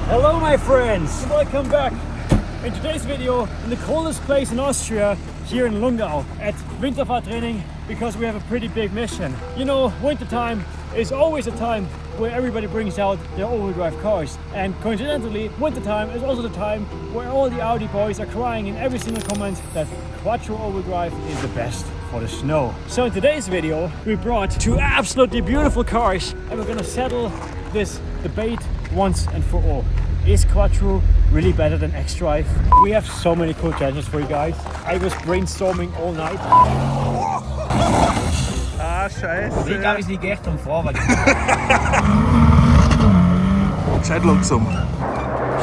Hello my friends, welcome back. In today's video, in the coldest place in Austria, here in Lungau at Winterfahrtraining, because we have a pretty big mission. You know, wintertime is always a time where everybody brings out their all-wheel drive cars, and coincidentally, wintertime is also the time where all the Audi boys are crying in every single comment that Quattro all-wheel drive is the best for the snow. So in today's video, we brought two absolutely beautiful cars, and we're gonna settle this debate once and for all. Is Quattro really better than XDrive? We have so many cool challenges for you guys. I was brainstorming all night. Ah, scheiße. Ik heb niet echt om voor. Scheiß langsam.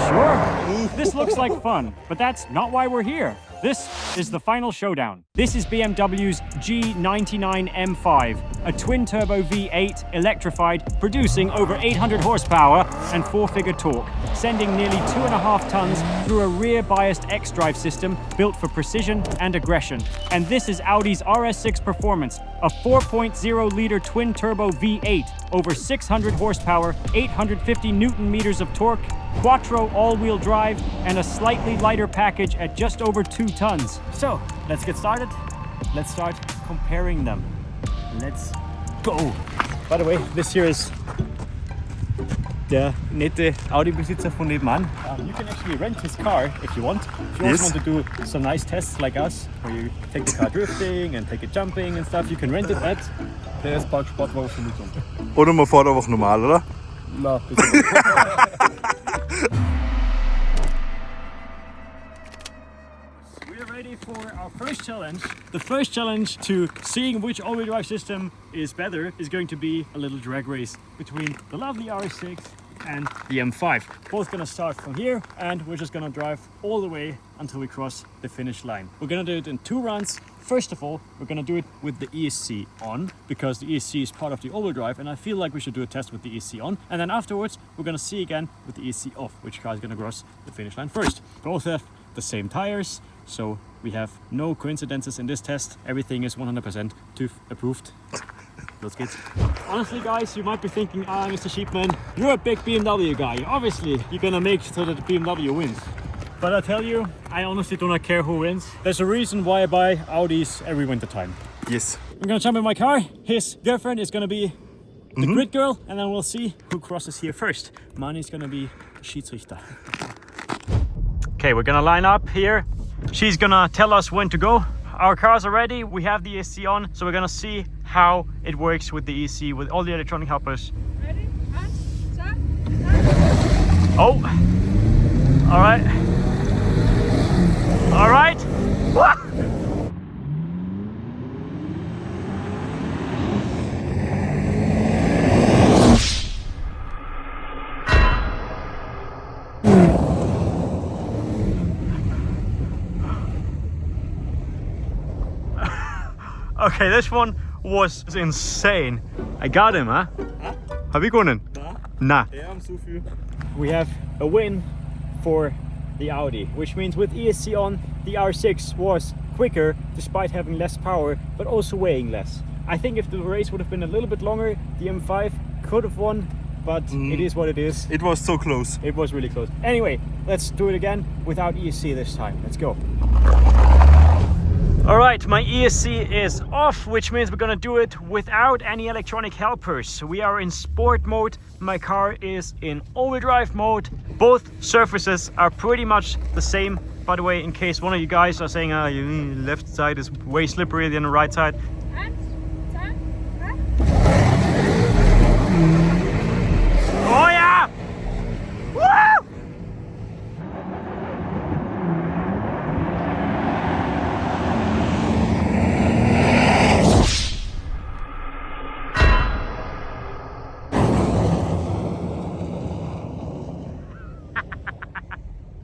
Sure, this looks like fun, but that's not why we're here. This is the final showdown. This is BMW's G99 M5, a twin-turbo V8 electrified, producing over 800 horsepower and 4-figure torque, sending nearly 2.5 tons through a rear-biased XDrive system built for precision and aggression. And this is Audi's RS6 Performance, a 4.0-liter twin-turbo V8, over 600 horsepower, 850 Newton-meters of torque, Quattro all-wheel drive, and a slightly lighter package at just over 2 tons. So, let's get started. Let's start comparing them. Let's go! By the way, this here is der nette Audi-Besitzer von nebenan. You can actually rent his car if you want. If you also want to do some nice tests like us, where you take the car drifting and take it jumping and stuff, you can rent it at der S-Park Sportwagenvermietung. Oder man fährt einfach normal, oder? Na, bitte. We're ready for our first challenge. The first challenge to seeing which all-wheel drive system is better is going to be a little drag race between the lovely RS6 and the M5. Both gonna start from here, and we're just gonna drive all the way until we cross the finish line. We're gonna do it in 2 runs. First of all, we're gonna do it with the ESC on, because the ESC is part of the all-wheel drive, and I feel like we should do a test with the ESC on. And then afterwards, we're gonna see again with the ESC off, which car is gonna cross the finish line first. Both have the same tires, so we have no coincidences in this test. Everything is 100% TÜV approved. Los geht's. Honestly guys, you might be thinking, Mr. Sheepman, you're a big BMW guy. Obviously, you're gonna make so that the BMW wins. But I tell you, I honestly do not care who wins. There's a reason why I buy Audis every winter time. Yes. I'm gonna jump in my car. His girlfriend is gonna be the grid girl, and then we'll see who crosses here first. Mani's gonna be Schiedsrichter. Okay, we're gonna line up here. She's gonna tell us when to go. Our cars are ready, we have the ESC on, so we're gonna see how it works with the ESC, with all the electronic helpers. Ready? 1, 2, 3. Oh! Alright. Alright! Okay, this one was insane. I got him, huh? Have you gewonnen? Nah. We have a win for the Audi, which means with ESC on, the R6 was quicker despite having less power, but also weighing less. I think if the race would have been a little bit longer, the M5 could have won, but it is what it is. It was so close. It was really close. Anyway, let's do it again without ESC this time. Let's go. All right, my ESC is off, which means we're gonna do it without any electronic helpers. We are in sport mode. My car is in all-wheel drive mode. Both surfaces are pretty much the same. By the way, in case one of you guys are saying, your left side is way slipperier than the right side. 1, 2, 3. Oh yeah! Woo!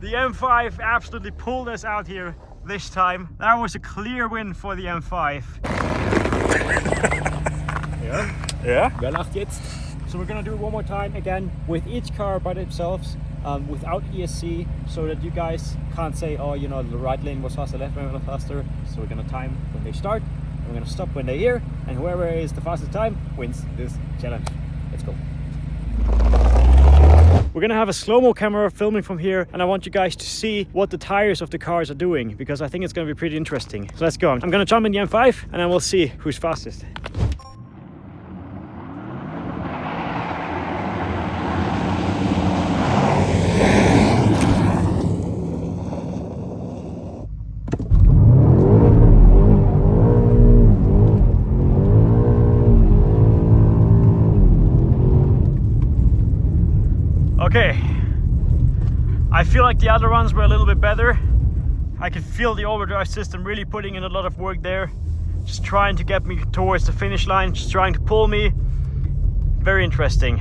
The M5 absolutely pulled us out here this time. That was a clear win for the M5. Yeah? Wer lacht jetzt? So we're gonna do it one more time again with each car by themselves, without ESC, so that you guys can't say, oh, you know, the right lane was faster, left lane was faster. So we're gonna time when they start, and we're gonna stop when they're here, and whoever is the fastest time wins this challenge. Let's go. We're We're gonna have a slow-mo camera filming from here, and I want you guys to see what the tires of the cars are doing, because I think it's gonna be pretty interesting. So let's go. I'm gonna jump in the M5 and then we'll see who's fastest. Okay, I feel like the other runs were a little bit better. I can feel the overdrive system really putting in a lot of work there, just trying to get me towards the finish line, just trying to pull me. Very interesting.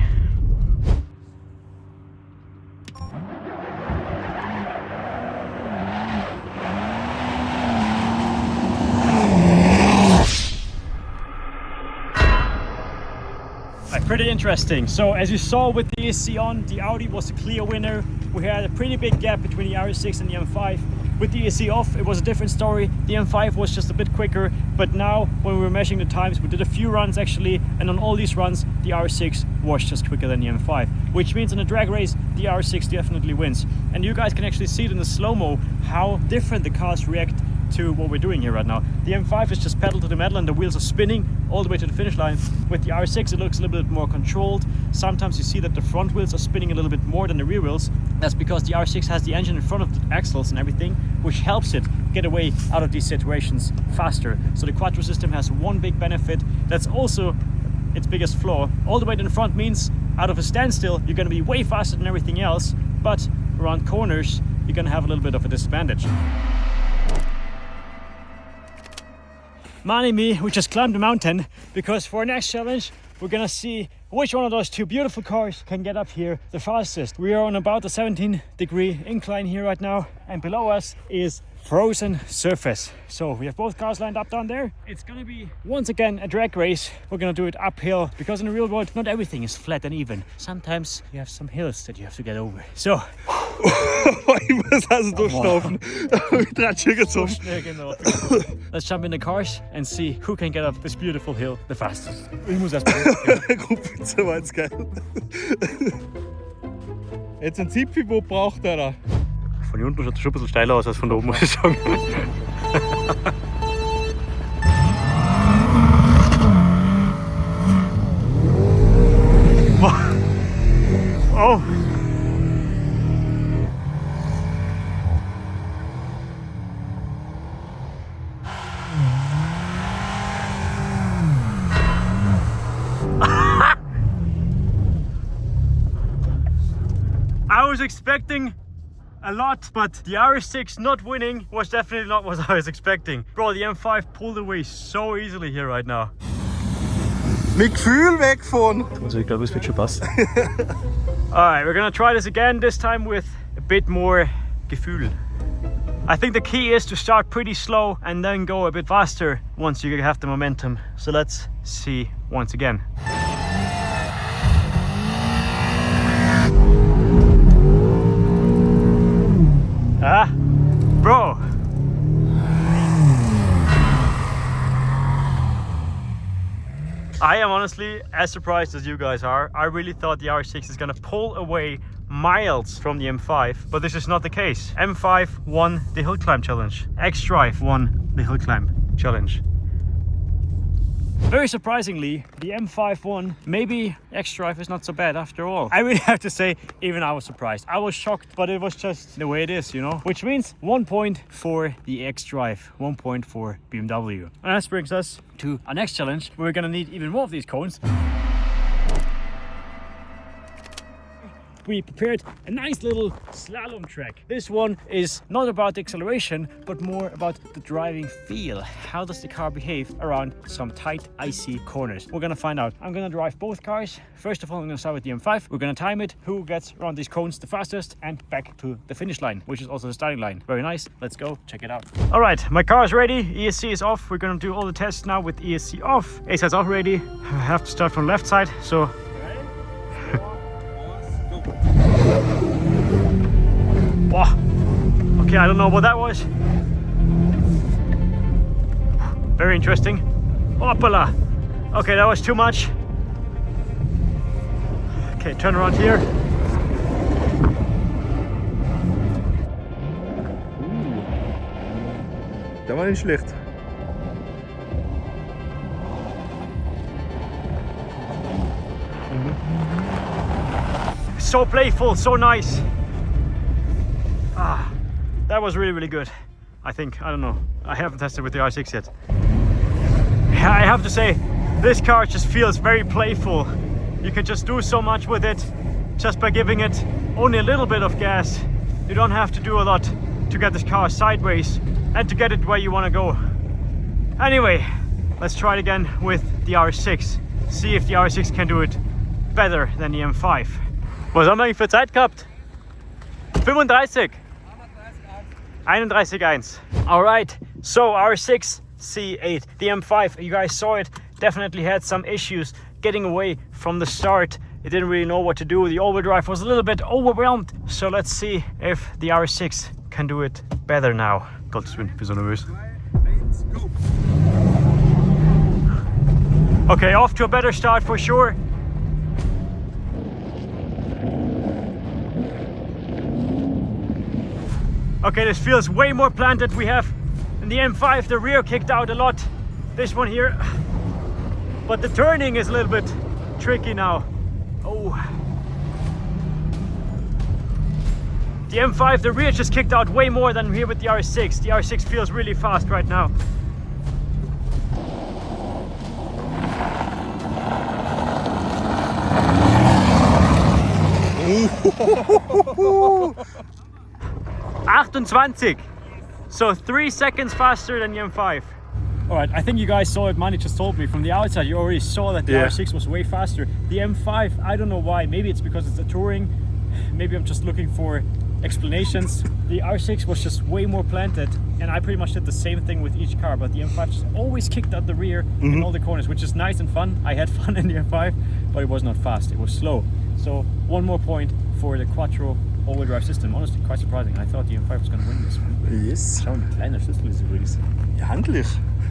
Pretty interesting. So as you saw with the ESC on, the Audi was a clear winner. We had a pretty big gap between the RS6 and the M5. With the ESC off, it was a different story. The M5 was just a bit quicker, but now when we were measuring the times, we did a few runs actually, and on all these runs, the RS6 was just quicker than the M5, which means in a drag race, the RS6 definitely wins. And you guys can actually see it in the slow-mo, how different the cars react to what we're doing here right now. The M5 is just pedal to the metal and the wheels are spinning all the way to the finish line. With the R6 it looks a little bit more controlled. Sometimes you see that the front wheels are spinning a little bit more than the rear wheels. That's because the R6 has the engine in front of the axles and everything, which helps it get away out of these situations faster. So the Quattro system has one big benefit that's also its biggest flaw. All the way to the front means out of a standstill you're going to be way faster than everything else, but around corners you're going to have a little bit of a disadvantage. Man and me, we just climbed the mountain because for our next challenge we're gonna see which one of those two beautiful cars can get up here the fastest. We are on about a 17-degree incline here right now, and below us is frozen surface. So we have both cars lined up down there. It's gonna be once again a drag race. We're gonna do it uphill because in the real world not everything is flat and even. Sometimes you have some hills that you have to get over. So Ich muss also durchlaufen. Mit der Tür gezogen. Let's jump in the cars and see who can get up this beautiful hill the fastest. Ich muss erst mal. Gruppe war jetzt geil. Jetzt ein Zipfi, wo braucht er da? Von hier unten schaut es schon ein bisschen steiler aus als von da oben, muss ich sagen. Oh! I was expecting a lot, but the RS6 not winning was definitely not what I was expecting. Bro, the M5 pulled away so easily here right now. Mit Gefühl wegfahren. Also ich glaube, es wird schon passen. Alright, we're gonna try this again, this time with a bit more Gefühl. I think the key is to start pretty slow and then go a bit faster once you have the momentum. So let's see once again. Ah, bro. I am honestly as surprised as you guys are. I really thought the R6 is gonna pull away miles from the M5, but this is not the case. M5 won the hill climb challenge. XDrive won the hill climb challenge. Very surprisingly, the M5 won. Maybe XDrive is not so bad after all. I really have to say, even I was surprised. I was shocked, but it was just the way it is, you know? Which means 1 point for the XDrive, 1 point for BMW. And that brings us to our next challenge. We're gonna need even more of these cones. We prepared a nice little slalom track. This one is not about the acceleration, but more about the driving feel. How does the car behave around some tight, icy corners? We're gonna find out. I'm gonna drive both cars. First of all, I'm gonna start with the M5. We're gonna time it, who gets around these cones the fastest, and back to the finish line, which is also the starting line. Very nice. Let's go check it out. All right, my car is ready. ESC is off. We're gonna do all the tests now with ESC off. A side's also ready. I have to start from left side, so wow. Okay, I don't know what that was. Very interesting. Hoppala. Okay, that was too much. Okay, turn around here. nicht schlecht. So playful, so nice. That was really good. I think, I don't know, I haven't tested with the R6 yet. I have to say, this car just feels very playful. You can just do so much with it just by giving it only a little bit of gas. You don't have to do a lot to get this car sideways and to get it where you want to go. Anyway, let's try it again with the R6. See if the R6 can do it better than the M5. Was haben wir eigentlich für Zeit gehabt? 35. 31.1. Alright, so R6 C8, the M5, you guys saw it, definitely had some issues getting away from the start. It didn't really know what to do. The all-wheel drive was a little bit overwhelmed. So let's see if the R6 can do it better now. Gottes Willen, ich bin so nervös. Okay, off to a better start for sure. Okay, this feels way more planted. We have in the M5 the rear kicked out a lot. This one here, but the turning is a little bit tricky now. Oh, the M5, the rear just kicked out way more than here with the R6. The R6 feels really fast right now. Ooh. 28. So 3 seconds faster than the M5. Alright, I think you guys saw it. Manny just told me from the outside, you already saw that the R6 was way faster. The M5, I don't know why. Maybe it's because it's a touring. Maybe I'm just looking for explanations. The R6 was just way more planted, and I pretty much did the same thing with each car, but the M5 just always kicked out the rear in all the corners, which is nice and fun. I had fun in the M5, but it was not fast, it was slow. So one more point for the Quattro all-wheel drive system. Honestly, quite surprising. I thought the M5 was going to win this one. Yes. Schau, wie klein der Schlüssel ist übrigens. Ja, handlich.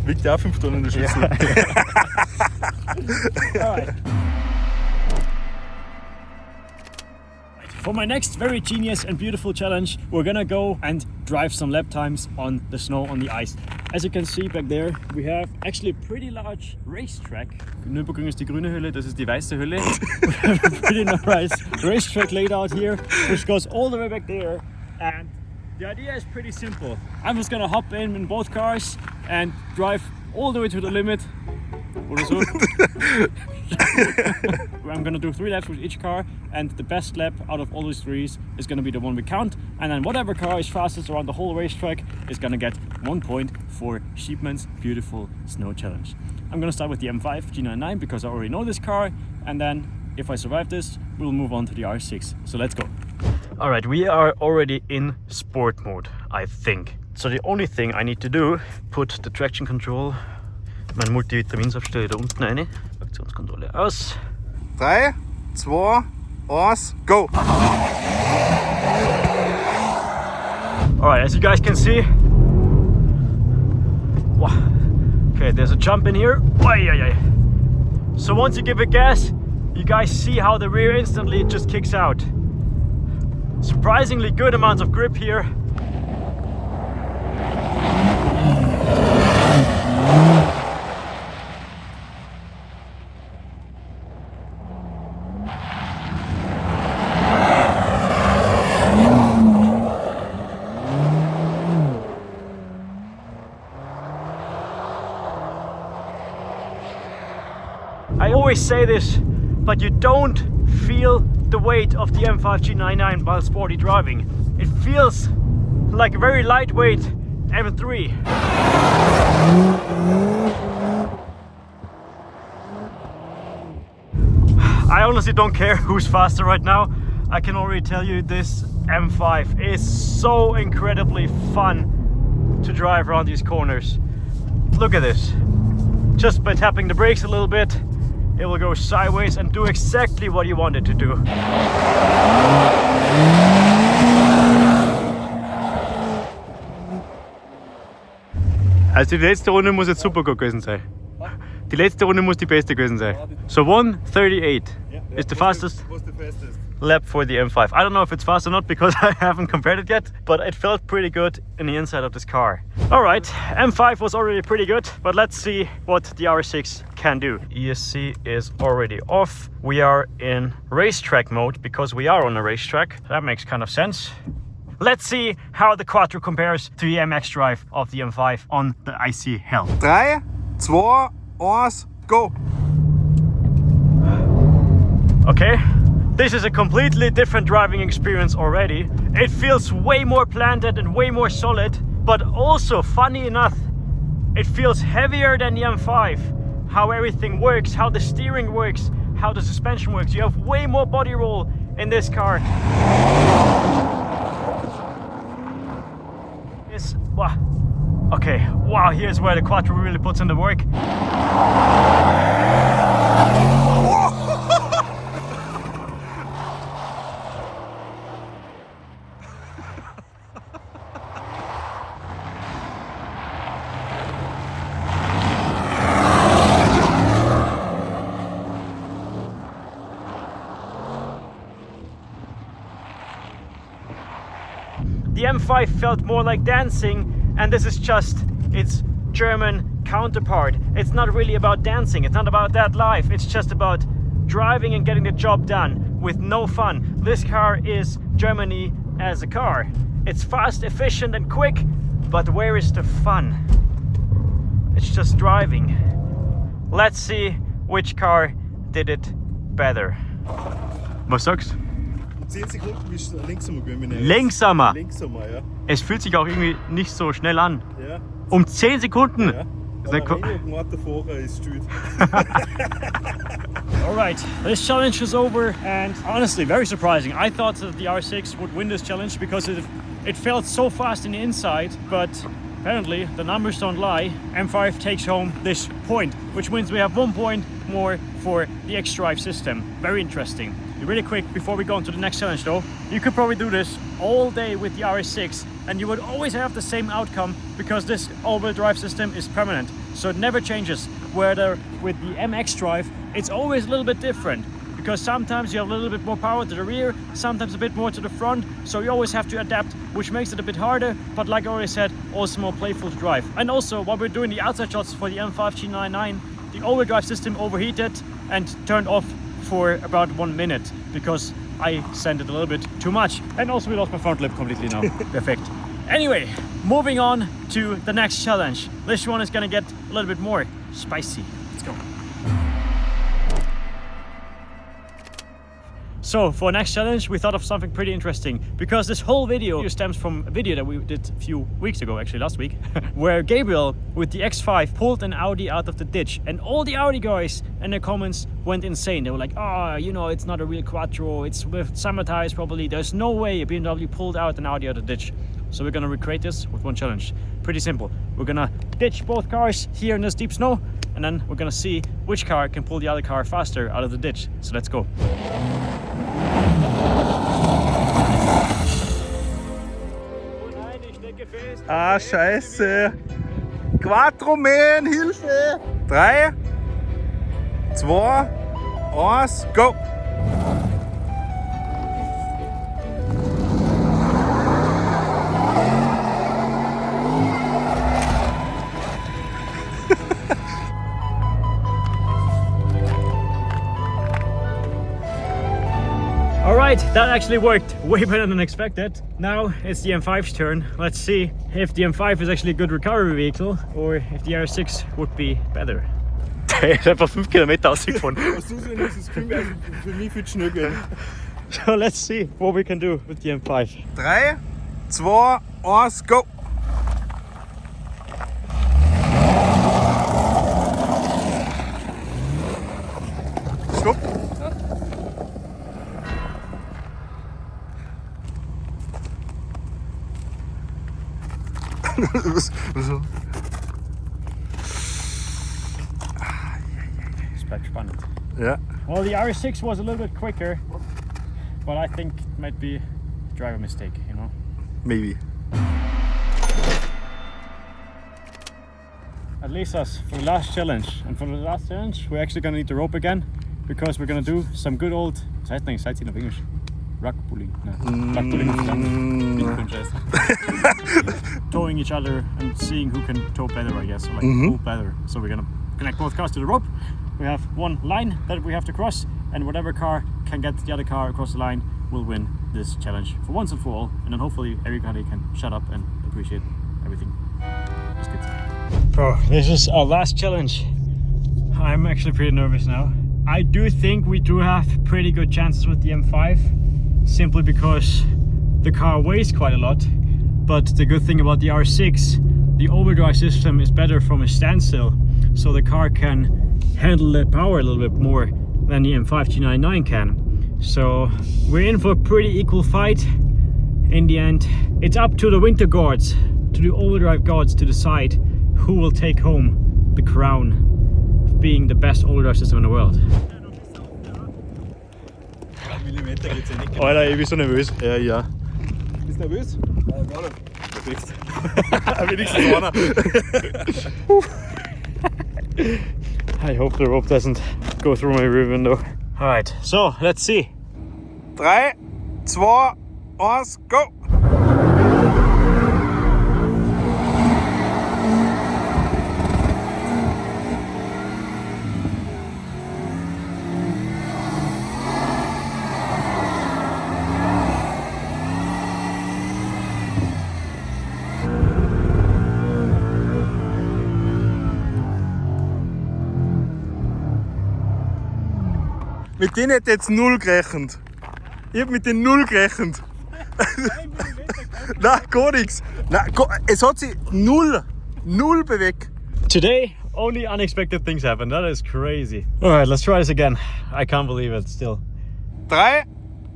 Wiegt ja auch 5 Tonnen der Schlüssel. Alright. For my next very genius and beautiful challenge, we're gonna go and drive some lap times on the snow, on the ice. As you can see back there, we have actually a pretty large racetrack. Nürburgring ist die grüne Hülle, das ist die weiße Hülle. We have a pretty nice racetrack laid out here, which goes all the way back there. And the idea is pretty simple. I'm just gonna hop in both cars and drive all the way to the limit. Oder so. I'm gonna do 3 laps with each car, and the best lap out of all these 3 is gonna be the one we count, and then whatever car is fastest around the whole racetrack is gonna get 1 point for Sheepman's beautiful snow challenge. I'm gonna start with the M5 G99 because I already know this car, and then if I survive this, we'll move on to the R6. So let's go. Alright, we are already in sport mode, I think. So the only thing I need to do, put the traction control, meine Multivitaminsabstelle da unten rein, Aktionskontrolle aus. 3, 2, 1, go! Alright, as you guys can see, wow. Okay, there's a jump in here. So once you give it gas, you guys see how the rear instantly just kicks out. Surprisingly good amounts of grip here. I always say this, but you don't feel the weight of the M5 G99 while sporty driving. It feels like a very lightweight M3. I honestly don't care who's faster right now. I can already tell you this M5 is so incredibly fun to drive around these corners. Look at this. Just by tapping the brakes a little bit, it will go sideways and do exactly what you want it to do. Also die letzte Runde muss jetzt super gut gewesen sein. Die letzte Runde muss die beste gewesen sein. So 1:38 is the fastest. Was the fastest? lap for the M5. I don't know if it's fast or not because I haven't compared it yet, but it felt pretty good in the inside of this car. All right, M5 was already pretty good, but let's see what the R6 can do. ESC is already off. We are in racetrack mode because we are on a racetrack. That makes kind of sense. Let's see how the Quattro compares to the XDrive of the M5 on the icy hill. 3, 2, 1, go! Okay, this is a completely different driving experience already. It feels way more planted and way more solid, but also, funny enough, it feels heavier than the M5. How everything works, how the steering works, how the suspension works. You have way more body roll in this car. Wow. Okay, wow, here's where the Quattro really puts in the work. The M5 felt more like dancing, and this is just its German counterpart. It's not really about dancing, it's not about that life, it's just about driving and getting the job done with no fun. This car is Germany as a car. It's fast, efficient and quick, but where is the fun? It's just driving. Let's see which car did it better. Was sagst du? 10 Sekunden bist du langsamer gehen. Langsamer? Langsamer, ja. Es fühlt sich auch irgendwie nicht so schnell an. Ja. Um 10 Sekunden? Ja. Ist nicht Aber wenn ich gemacht davor ist es Alright, this challenge is over, and honestly, very surprising. I thought that the R6 would win this challenge because it felt so fast in the inside, but apparently the numbers don't lie. M5 takes home this point, which means we have 1 point more for the XDrive system. Very interesting. Really quick, before we go on to the next challenge though, you could probably do this all day with the RS6 and you would always have the same outcome because this all-wheel drive system is permanent, so it never changes. Whether with the XDrive, it's always a little bit different because sometimes you have a little bit more power to the rear, sometimes a bit more to the front, so you always have to adapt, which makes it a bit harder, but like I already said, also more playful to drive. And also, while we're doing the outside shots for the M5 G99, the all-wheel drive system overheated and turned off for about 1 minute because I sent it a little bit too much, and also we lost my front lip completely now. Perfect. Anyway, moving on to the next challenge. This one is gonna get a little bit more spicy. Let's go. So for next challenge, we thought of something pretty interesting because this whole video stems from a video that we did a few weeks ago, actually last week, where Gabriel with the X5 pulled an Audi out of the ditch, and all the Audi guys in the comments went insane. They were like, oh, you know, it's not a real Quattro, it's with summer tires probably, there's no way a BMW pulled out an Audi out of the ditch. So we're gonna recreate this with one challenge. Pretty simple. We're gonna ditch both cars here in this deep snow, and then we're gonna see which car can pull the other car faster out of the ditch. So let's go. Ah, scheiße. Quattro, man, Hilfe. 3, 2, 1, go. Alright, that actually worked way better than expected. Now it's the M5's turn. Let's see if the M5 is actually a good recovery vehicle or if the R6 would be better. Der ist einfach 5 Kilometer ausgefahren. Für mich viel zu schnell gehen. So let's see what we can do with the M5. 3, 2, 1, go. Stopp. Es bleibt spannend. Yeah. Well, the R6 was a little bit quicker, but I think it might be a driver mistake, you know? Maybe. At least us for the last challenge. And for the last challenge, we're actually gonna need the rope again because we're gonna do some good old sightseeing of English. rug pulling. No. Rug pulling is done. Towing each other and seeing who can tow better, I guess, or like pull better. So we're gonna connect both cars to the rope. We have one line that we have to cross, and whatever car can get the other car across the line will win this challenge for once and for all. And then hopefully everybody can shut up and appreciate everything. It's good. Bro, this is our last challenge. I'm actually pretty nervous now. I do think we do have pretty good chances with the M5, simply because the car weighs quite a lot. But the good thing about the R6, the overdrive system is better from a standstill, so the car can handle the power a little bit more than the M5 G99 can. So we're in for a pretty equal fight. In the end, it's up to the winter gods, to the overdrive gods, to decide who will take home the crown of being the best overdrive system in the world. Alter, jeg er så nervøs. Ja. Bist du nervös? Ja, perfekt. Wenigstens einer. I hope the rope doesn't go through my rear window. Alright, so let's see. 3, 2, 1, go! Mit denen hätte jetzt null gerechnet. Ich hab mit den null gerechnet. Nein, gar nichts. Nein, es hat sich null bewegt. Today, only unexpected things happen. That is crazy. Alright, let's try this again. I can't believe it still. 3,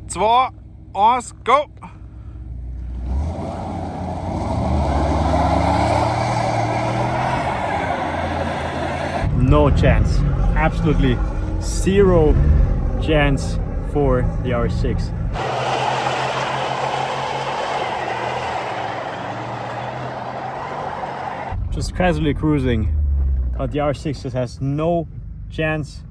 2, 1, go! No chance. Absolutely zero chance for the R6. Just casually cruising, but the R6 just has no chance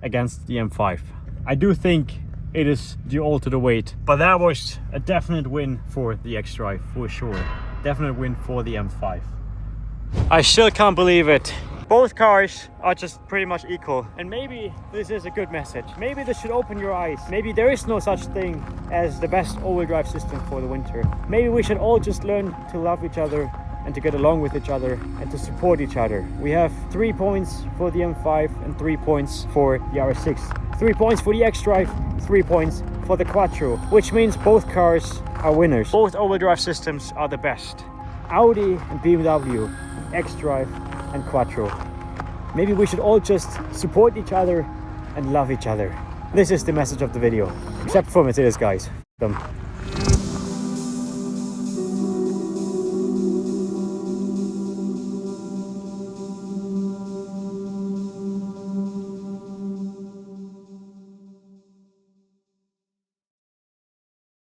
against the M5. I do think it is due all to the weight, but that was a definite win for the XDrive for sure. Definite win for the M5. I still can't believe it. Both cars are just pretty much equal, and maybe this is a good message. Maybe this should open your eyes. Maybe there is no such thing as the best overdrive system for the winter. Maybe we should all just learn to love each other and to get along with each other and to support each other. We have 3 points for the M5 and 3 points for the R6. 3 points for the XDrive, 3 points for the Quattro, which means both cars are winners. Both overdrive systems are the best. Audi and BMW, XDrive and Quattro. Maybe we should all just support each other and love each other. This is the message of the video. Except for Mercedes guys. F them.